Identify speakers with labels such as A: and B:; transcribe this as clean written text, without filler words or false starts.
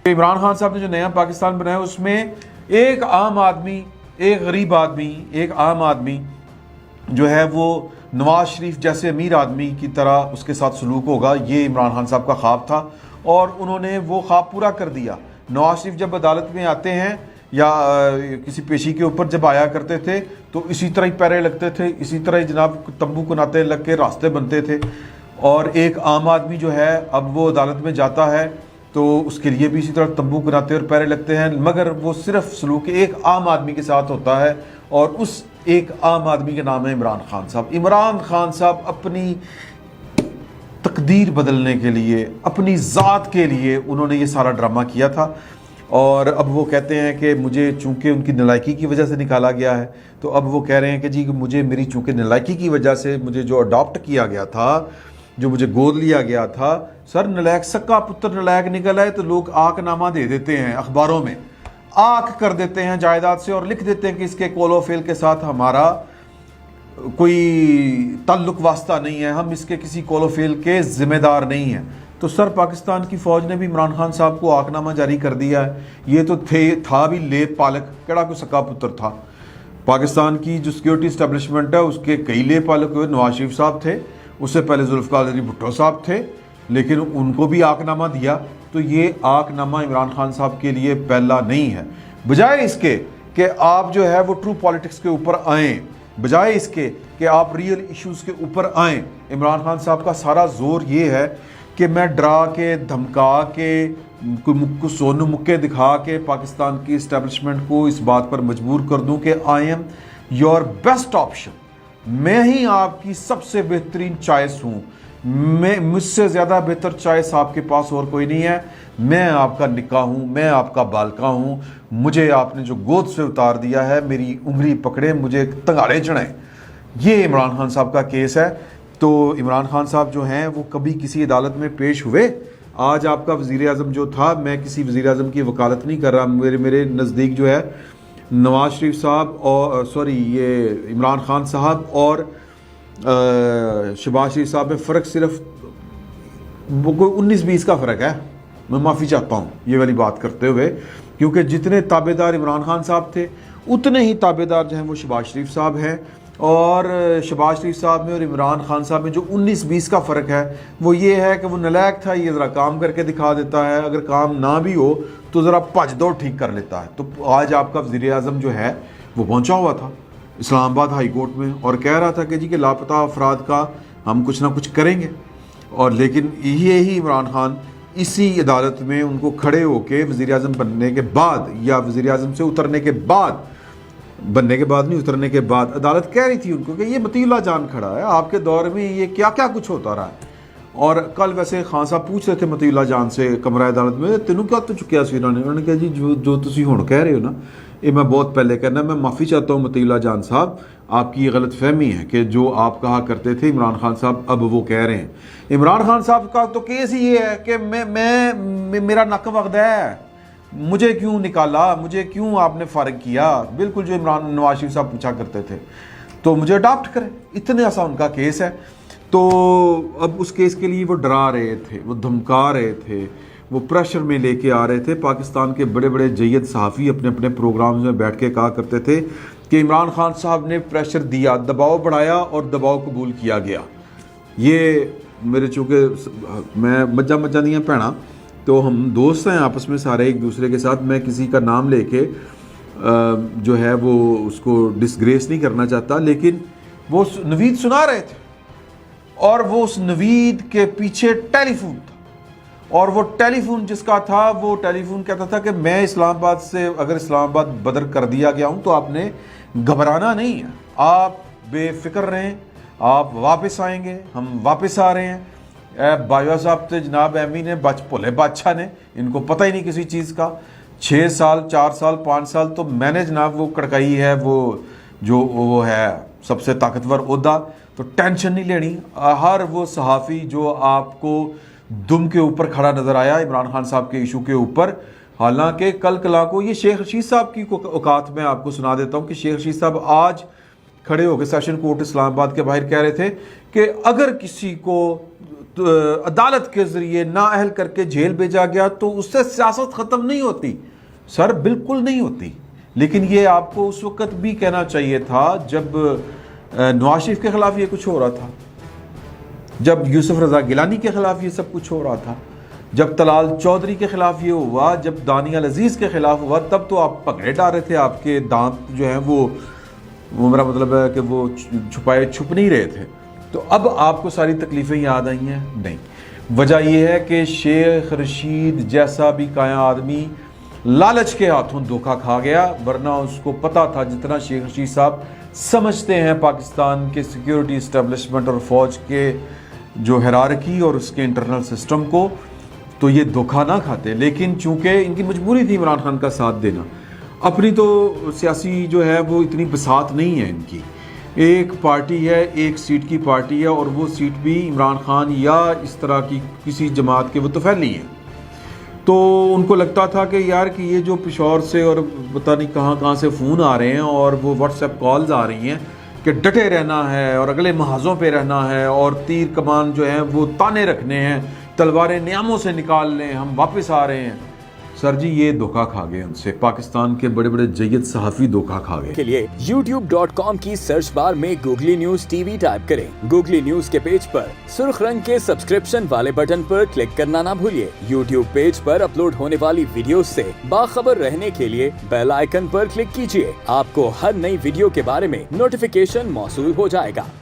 A: عمران خان صاحب نے جو نیا پاکستان بنایا اس میں ایک عام آدمی، ایک غریب آدمی، ایک عام آدمی جو ہے وہ نواز شریف جیسے امیر آدمی کی طرح اس کے ساتھ سلوک ہوگا، یہ عمران خان صاحب کا خواب تھا اور انہوں نے وہ خواب پورا کر دیا۔ نواز شریف جب عدالت میں آتے ہیں یا کسی پیشی کے اوپر جب آیا کرتے تھے تو اسی طرح ہی پیرے لگتے تھے، اسی طرح ہی جناب تمبو کناتے لگ کے راستے بنتے تھے، اور ایک عام آدمی جو ہے اب وہ عدالت میں جاتا ہے تو اس کے لیے بھی اسی طرح تمبو کناتے اور پیرے لگتے ہیں، مگر وہ صرف سلوک ایک عام آدمی کے ساتھ ہوتا ہے، اور اس ایک عام آدمی کا نام ہے عمران خان صاحب۔ عمران خان صاحب اپنی تقدیر بدلنے کے لیے، اپنی ذات کے لیے انہوں نے یہ سارا ڈرامہ کیا تھا، اور اب وہ کہتے ہیں کہ مجھے چونکہ ان کی نالائکی کی وجہ سے نکالا گیا ہے، تو اب وہ کہہ رہے ہیں کہ جی مجھے میری چونکہ نالائکی کی وجہ سے مجھے جو اڈاپٹ کیا گیا تھا، جو مجھے گود لیا گیا تھا، سر نلائک سکا پتر نلائک نکل آئے تو لوگ آک نامہ دے دیتے ہیں اخباروں میں، آک کر دیتے ہیں جائیداد سے اور لکھ دیتے ہیں کہ اس کے کول و فعل کے ساتھ ہمارا کوئی تعلق واسطہ نہیں ہے، ہم اس کے کسی کول و فعل کے ذمہ دار نہیں ہیں۔ تو سر پاکستان کی فوج نے بھی عمران خان صاحب کو آک نامہ جاری کر دیا ہے، یہ تو تھا بھی لیپ پالک، کیڑا کوئی سکا پتر تھا۔ پاکستان کی جو سیکیورٹی اسٹیبلشمنٹ ہے اس کے کئی لیپ پالک ہوئے، نواز شریف صاحب تھے، اس سے پہلے ذوالفقار علی بھٹو صاحب تھے، لیکن ان کو بھی آک نامہ دیا، تو یہ آک نامہ عمران خان صاحب کے لیے پہلا نہیں ہے۔ بجائے اس کے کہ آپ جو ہے وہ ٹرو پالیٹکس کے اوپر آئیں، بجائے اس کے کہ آپ ریئل ایشوز کے اوپر آئیں، عمران خان صاحب کا سارا زور یہ ہے کہ میں ڈرا کے دھمکا کے کوئی سون مکے دکھا کے پاکستان کی اسٹیبلشمنٹ کو اس بات پر مجبور کر دوں کہ I am your best option, میں ہی آپ کی سب سے بہترین چوائس ہوں، مجھ سے زیادہ بہتر چوائس آپ کے پاس اور کوئی نہیں ہے، میں آپ کا نکاح ہوں، میں آپ کا بالکا ہوں، مجھے آپ نے جو گود سے اتار دیا ہے، میری انگلی پکڑے، مجھے تنگاڑے چڑھائیں۔ یہ عمران خان صاحب کا کیس ہے۔ تو عمران خان صاحب جو ہیں وہ کبھی کسی عدالت میں پیش ہوئے؟ آج آپ کا وزیر اعظم جو تھا، میں کسی وزیر اعظم کی وکالت نہیں کر رہا، میرے نزدیک جو ہے نواز شریف صاحب اور یہ عمران خان صاحب اور شہباز شریف صاحب میں فرق صرف کوئی 19-20 کا فرق ہے۔ میں معافی چاہتا ہوں یہ والی بات کرتے ہوئے، کیونکہ جتنے تابع دار عمران خان صاحب تھے اتنے ہی تابع دار جو ہیں وہ شہباز شریف صاحب ہیں، اور شہباز شریف صاحب میں اور عمران خان صاحب میں جو 19-20 کا فرق ہے وہ یہ ہے کہ وہ نلائق تھا، یہ ذرا کام کر کے دکھا دیتا ہے، اگر کام نہ بھی ہو تو ذرا بھج دوڑ ٹھیک کر لیتا ہے۔ تو آج آپ کا وزیر اعظم جو ہے وہ پہنچا ہوا تھا اسلام آباد ہائی کورٹ میں اور کہہ رہا تھا کہ جی کہ لاپتہ افراد کا ہم کچھ نہ کچھ کریں گے، اور لیکن یہی عمران خان اسی عدالت میں ان کو کھڑے ہو کے وزیر اعظم بننے کے بعد یا وزیر اعظم سے اترنے کے بعد، بننے کے بعد نہیں اترنے کے بعد، عدالت کہہ رہی تھی ان کو کہ یہ مطیع اللہ جان کھڑا ہے، آپ کے دور میں یہ کیا کیا کچھ ہوتا رہا ہے۔ اور کل ویسے خان صاحب پوچھ رہے تھے مطیع اللہ جان سے کمرہ عدالت میں، تینوں کیا تو چکیا سی؟ انہوں نے کہا جی جو تسی ہن کہہ رہے ہو نا، یہ میں بہت پہلے کہنا، میں معافی چاہتا ہوں مطیع اللہ جان صاحب، آپ کی یہ غلط فہمی ہے کہ جو آپ کہا کرتے تھے عمران خان صاحب اب وہ کہہ رہے ہیں۔ عمران خان صاحب کا تو کیس ہی یہ ہے کہ میرا نک وقت ہے، مجھے کیوں نکالا، مجھے کیوں آپ نے فارغ کیا، بالکل جو نواز شریف صاحب پوچھا کرتے تھے، تو مجھے اڈاپٹ کریں، اتنے ایسا ان کا کیس ہے۔ تو اب اس کیس کے لیے وہ ڈرا رہے تھے، وہ دھمکا رہے تھے، وہ پریشر میں لے کے آ رہے تھے۔ پاکستان کے بڑے بڑے جید صحافی اپنے اپنے پروگرامز میں بیٹھ کے کہا کرتے تھے کہ عمران خان صاحب نے پریشر دیا، دباؤ بڑھایا اور دباؤ قبول کیا گیا۔ یہ میرے چونکہ میں مجھا نہیں ہے پہنا، تو ہم دوست ہیں آپس میں سارے ایک دوسرے کے ساتھ، میں کسی کا نام لے کے جو ہے وہ اس کو ڈسگریس نہیں کرنا چاہتا، لیکن وہ نوید سنا رہے تھے اور وہ اس نوید کے پیچھے ٹیلی فون تھا، اور وہ ٹیلی فون جس کا تھا وہ ٹیلی فون کہتا تھا کہ میں اسلام آباد سے اگر اسلام آباد بدر کر دیا گیا ہوں تو آپ نے گھبرانا نہیں ہے، آپ بے فکر رہیں، آپ واپس آئیں گے، ہم واپس آ رہے ہیں۔ اے بایو صاحب تے جناب ایمی نے بھولے بادشاہ نے، ان کو پتہ ہی نہیں کسی چیز کا، 6 سال 4 سال 5 سال تو میں نے جناب وہ کڑکائی ہے، وہ جو وہ ہے سب سے طاقتور عہدہ، تو ٹینشن نہیں لینی۔ ہر وہ صحافی جو آپ کو دم کے اوپر کھڑا نظر آیا عمران خان صاحب کے ایشو کے اوپر، حالانکہ کل کلا کو یہ شیخ رشید صاحب کی اوقات میں آپ کو سنا دیتا ہوں کہ شیخ رشید صاحب آج کھڑے ہو کے سیشن کورٹ اسلام آباد کے باہر کہہ رہے تھے کہ اگر کسی کو عدالت کے ذریعے نااہل کر کے جیل بھیجا گیا تو اس سے سیاست ختم نہیں ہوتی سر، بالکل نہیں ہوتی. لیکن یہ آپ کو اس وقت بھی کہنا چاہیے تھا جب نواز شریف کے خلاف یہ کچھ ہو رہا تھا، جب یوسف رضا گیلانی کے خلاف یہ سب کچھ ہو رہا تھا، جب طلال چودھری کے خلاف یہ ہوا، جب دانیال عزیز کے خلاف ہوا، تب تو آپ پگڑے ڈال رہے تھے، آپ کے دانت جو ہیں وہ میرا مطلب ہے کہ وہ چھپائے چھپ نہیں رہے تھے. تو اب آپ کو ساری تکلیفیں یاد آئی ہیں؟ نہیں. وجہ یہ ہے کہ شیخ رشید جیسا بھی کایا آدمی لالچ کے ہاتھوں دھوکہ کھا گیا، ورنہ اس کو پتا تھا جتنا شیخ رشید صاحب سمجھتے ہیں پاکستان کے سیکیورٹی اسٹیبلشمنٹ اور فوج کے جو ہیرارکی اور اس کے انٹرنل سسٹم کو، تو یہ دھوکہ نہ کھاتے. لیکن چونکہ ان کی مجبوری تھی عمران خان کا ساتھ دینا، اپنی تو سیاسی جو ہے وہ اتنی بساط نہیں ہے ان کی. ایک پارٹی ہے، ایک سیٹ کی پارٹی ہے، اور وہ سیٹ بھی عمران خان یا اس طرح کی کسی جماعت کے وہ توفیلی ہیں. تو ان کو لگتا تھا کہ یار کہ یہ جو پشاور سے اور پتہ نہیں کہاں سے فون آ رہے ہیں اور وہ واٹس ایپ کالز آ رہی ہیں کہ ڈٹے رہنا ہے اور اگلے محاذوں پہ رہنا ہے اور تیر کمان جو ہیں وہ تانے رکھنے ہیں، تلواریں نیاموں سے نکال لیں، ہم واپس آ رہے ہیں. سر جی یہ دھوکہ کھا گئے، ان سے پاکستان کے بڑے بڑے جید صحافی دھوکہ کھا گئے.
B: کے لیے youtube.com کی سرچ بار میں googly news T V type کریں. گوگلی نیوز کے پیج پر سرخ رنگ کے سبسکرپشن والے بٹن پر کلک کرنا نہ بھولیے. یوٹیوب پیج پر اپلوڈ ہونے والی ویڈیوز سے باخبر رہنے کے لیے بیل آئیکن پر کلک کیجیے. آپ کو ہر نئی ویڈیو کے بارے میں نوٹیفیکیشن موصول ہو جائے گا.